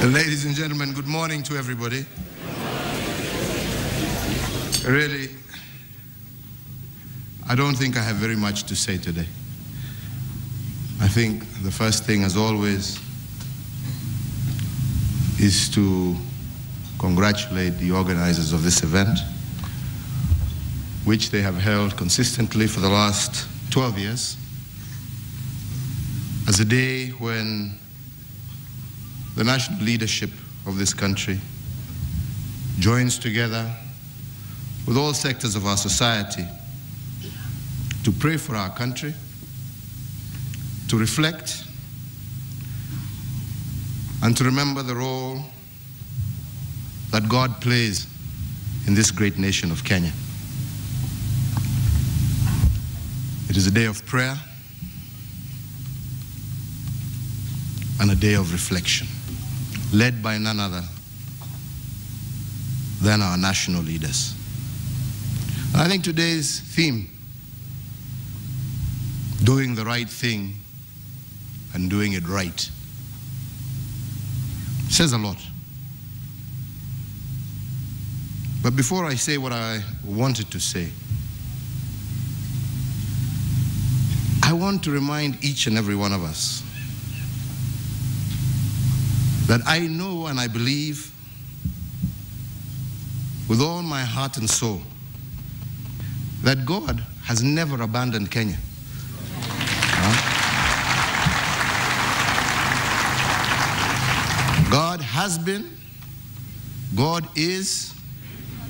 Ladies and gentlemen, good morning to everybody. Really, I don't think I have very much to say today. I think the first thing, as always, is to congratulate the organizers of this event, which they have held consistently for the last 12 years, as a day when the national leadership of this country joins together with all sectors of our society to pray for our country, to reflect, and to remember the role that God plays in this great nation of Kenya. It is a day of prayer and a day of reflection, led by none other than our national leaders. And I think today's theme, doing the right thing and doing it right, says a lot. But before I say what I wanted to say, I want to remind each and every one of us that I know and I believe with all my heart and soul that God has never abandoned Kenya. God has been, God is,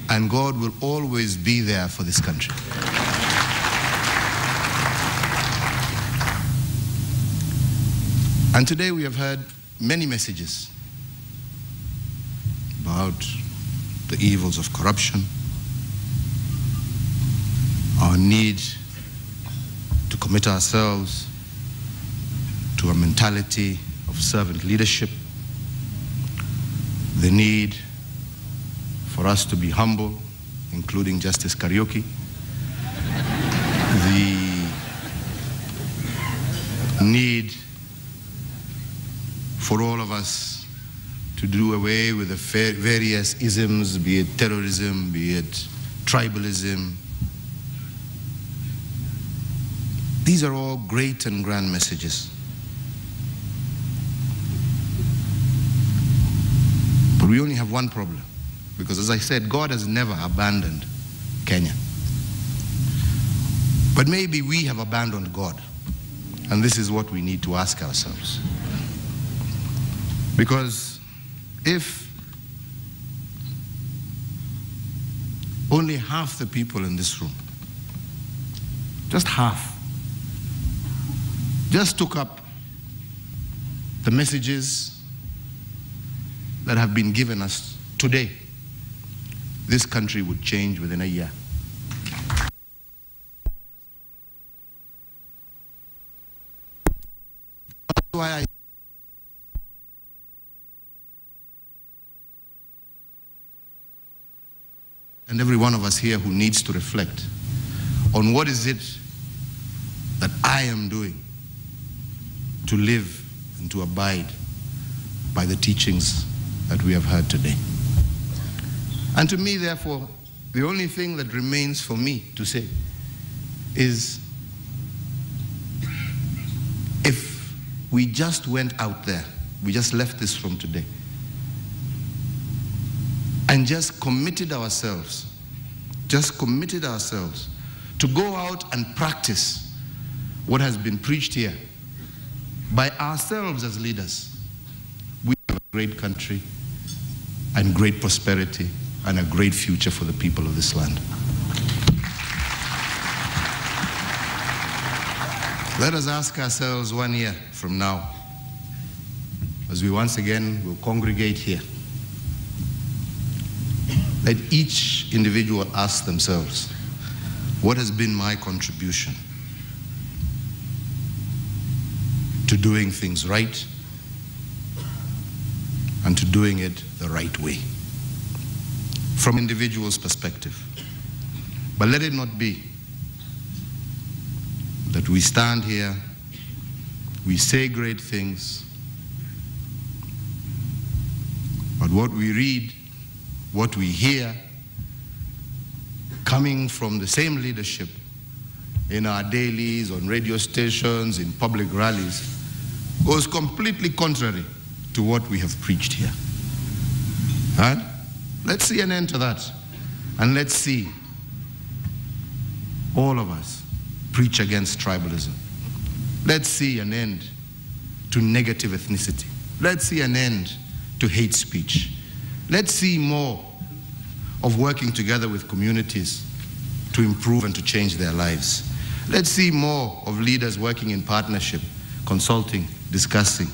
and God will always be there for this country. And today we have heard many messages about the evils of corruption, our need to commit ourselves to a mentality of servant leadership, the need for us to be humble, including Justice Karaoke, the need for all of us to do away with the various isms, be it terrorism, be it tribalism. These are all great and grand messages. But we only have one problem, because as I said, God has never abandoned Kenya. But maybe we have abandoned God, and this is what we need to ask ourselves. Because if only half the people in this room, just half, just took up the messages that have been given us today, this country would change within a year. That's why and every one of us here who needs to reflect on what is it that I am doing to live and to abide by the teachings that we have heard today. And to me, therefore, the only thing that remains for me to say is, if we just went out there, we just left this room today, and just committed ourselves to go out and practice what has been preached here by ourselves as leaders, we have a great country and great prosperity and a great future for the people of this land. Let us ask ourselves 1 year from now, as we once again will congregate here, let each individual ask themselves, what has been my contribution to doing things right and to doing it the right way, from individual's perspective. But let it not be that we stand here, we say great things, But what we read, what we hear, coming from the same leadership in our dailies, on radio stations, in public rallies, goes completely contrary to what we have preached here. Right? Let's see an end to that. And let's see all of us preach against tribalism. Let's see an end to negative ethnicity. Let's see an end to hate speech. Let's see more of working together with communities to improve and to change their lives. Let's see more of leaders working in partnership, consulting, discussing,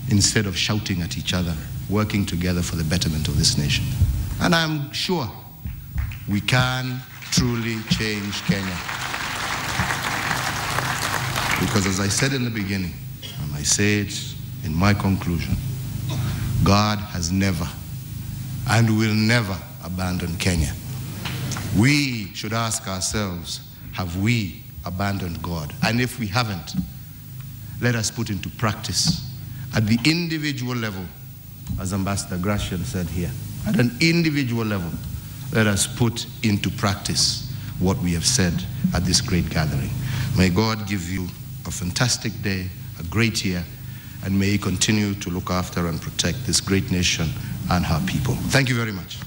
instead of shouting at each other, working together for the betterment of this nation. And I'm sure we can truly change Kenya. Because as I said in the beginning, and I say it in my conclusion, God has never and will never abandon Kenya. We should ask ourselves, have we abandoned God? And if we haven't, let us put into practice at the individual level, as Ambassador Gracian said here, at an individual level, let us put into practice what we have said at this great gathering. May God give you a fantastic day, a great year, and may He continue to look after and protect this great nation and her people. Thank you very much.